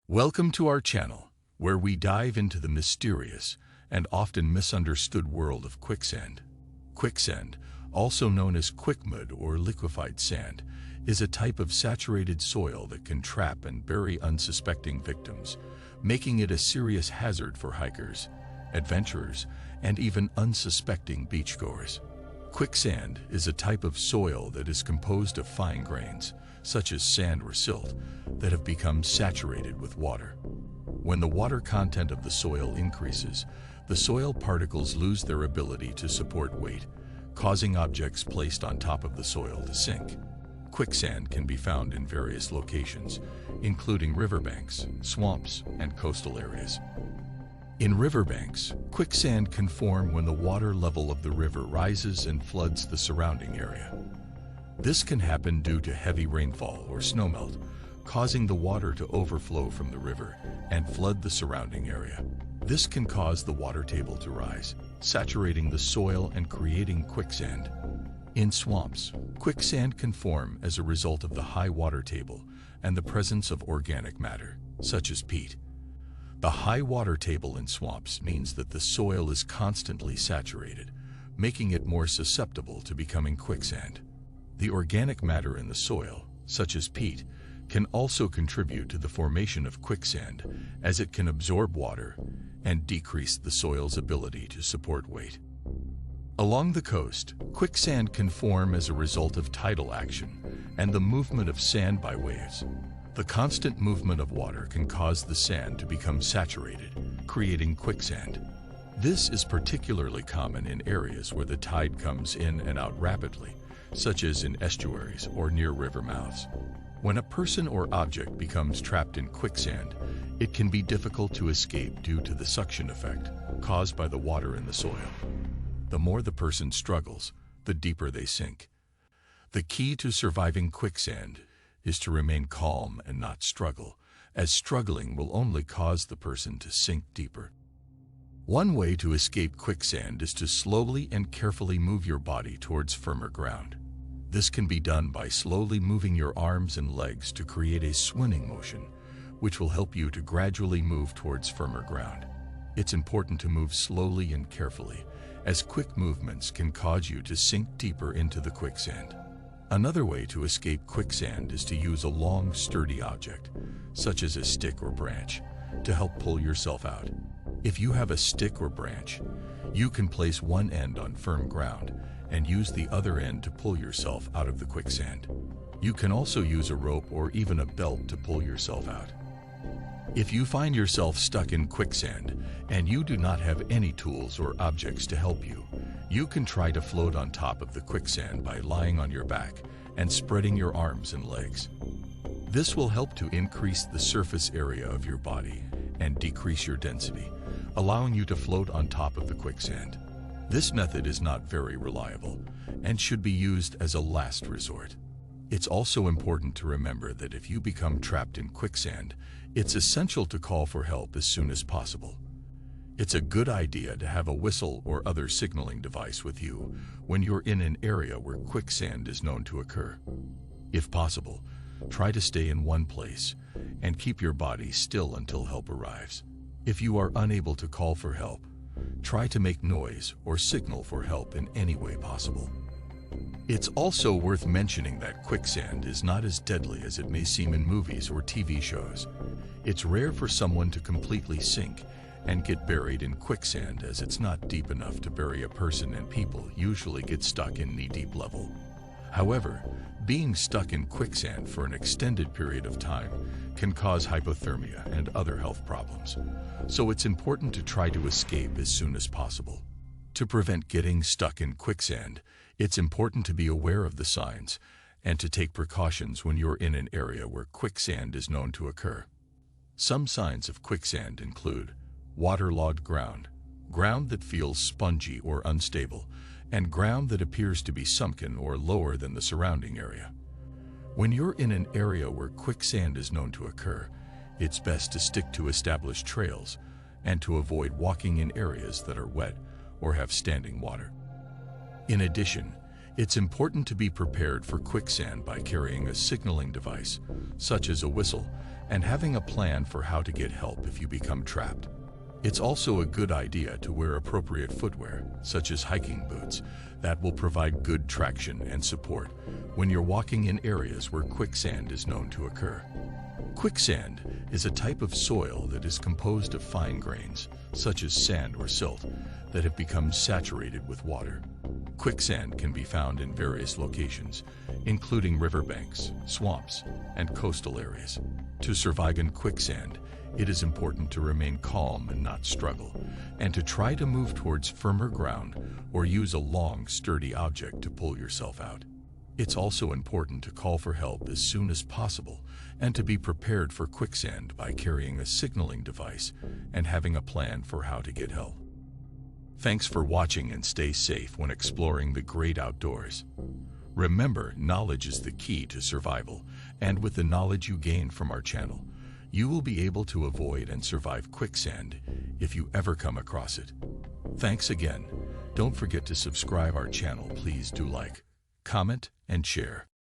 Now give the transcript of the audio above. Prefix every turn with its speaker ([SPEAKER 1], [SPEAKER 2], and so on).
[SPEAKER 1] Welcome to our channel, where we dive into the mysterious and often misunderstood world of quicksand. Quicksand, also known as quickmud or liquefied sand, is a type of saturated soil that can trap and bury unsuspecting victims, making it a serious hazard for hikers, adventurers, and even unsuspecting beachgoers. Quicksand is a type of soil that is composed of fine grains, such as sand or silt, that have become saturated with water. When the water content of the soil increases, the soil particles lose their ability to support weight, causing objects placed on top of the soil to sink. Quicksand can be found in various locations, including riverbanks, swamps, and coastal areas. In riverbanks, quicksand can form when the water level of the river rises and floods the surrounding area. This can happen due to heavy rainfall or snowmelt, causing the water to overflow from the river and flood the surrounding area. This can cause the water table to rise, saturating the soil and creating quicksand. In swamps, quicksand can form as a result of the high water table and the presence of organic matter, such as peat. The high water table in swamps means that the soil is constantly saturated, making it more susceptible to becoming quicksand. The organic matter in the soil, such as peat, can also contribute to the formation of quicksand, as it can absorb water and decrease the soil's ability to support weight. Along the coast, quicksand can form as a result of tidal action and the movement of sand by waves. The constant movement of water can cause the sand to become saturated, creating quicksand. This is particularly common in areas where the tide comes in and out rapidly, such as in estuaries or near river mouths. When a person or object becomes trapped in quicksand, it can be difficult to escape due to the suction effect caused by the water in the soil. The more the person struggles, the deeper they sink. The key to surviving quicksand is to remain calm and not struggle, as struggling will only cause the person to sink deeper. One way to escape quicksand is to slowly and carefully move your body towards firmer ground. This can be done by slowly moving your arms and legs to create a swinging motion, which will help you to gradually move towards firmer ground. It's important to move slowly and carefully, as quick movements can cause you to sink deeper into the quicksand. Another way to escape quicksand is to use a long, sturdy object, such as a stick or branch, to help pull yourself out. If you have a stick or branch, you can place one end on firm ground and use the other end to pull yourself out of the quicksand. You can also use a rope or even a belt to pull yourself out. If you find yourself stuck in quicksand and you do not have any tools or objects to help you, you can try to float on top of the quicksand by lying on your back and spreading your arms and legs. This will help to increase the surface area of your body and decrease your density, allowing you to float on top of the quicksand. This method is not very reliable and should be used as a last resort. It's also important to remember that if you become trapped in quicksand, it's essential to call for help as soon as possible. It's a good idea to have a whistle or other signaling device with you when you're in an area where quicksand is known to occur. If possible, try to stay in one place and keep your body still until help arrives. If you are unable to call for help, try to make noise or signal for help in any way possible. It's also worth mentioning that quicksand is not as deadly as it may seem in movies or TV shows. It's rare for someone to completely sink and get buried in quicksand, as it's not deep enough to bury a person, and people usually get stuck in knee-deep level. However, being stuck in quicksand for an extended period of time can cause hypothermia and other health problems, so it's important to try to escape as soon as possible. To prevent getting stuck in quicksand, it's important to be aware of the signs and to take precautions when you're in an area where quicksand is known to occur. Some signs of quicksand include waterlogged ground, ground that feels spongy or unstable, and ground that appears to be sunken or lower than the surrounding area. When you're in an area where quicksand is known to occur, it's best to stick to established trails and to avoid walking in areas that are wet or have standing water. In addition, it's important to be prepared for quicksand by carrying a signaling device, such as a whistle, and having a plan for how to get help if you become trapped. It's also a good idea to wear appropriate footwear, such as hiking boots, that will provide good traction and support when you're walking in areas where quicksand is known to occur. Quicksand is a type of soil that is composed of fine grains, such as sand or silt, that have become saturated with water. Quicksand can be found in various locations, including riverbanks, swamps, and coastal areas. To survive in quicksand, it is important to remain calm and not struggle, and to try to move towards firmer ground or use a long, sturdy object to pull yourself out. It's also important to call for help as soon as possible and to be prepared for quicksand by carrying a signaling device and having a plan for how to get help. Thanks for watching, and stay safe when exploring the great outdoors. Remember, knowledge is the key to survival, and with the knowledge you gain from our channel, you will be able to avoid and survive quicksand if you ever come across it. Thanks again. Don't forget to subscribe our channel. Please do like, comment, and share.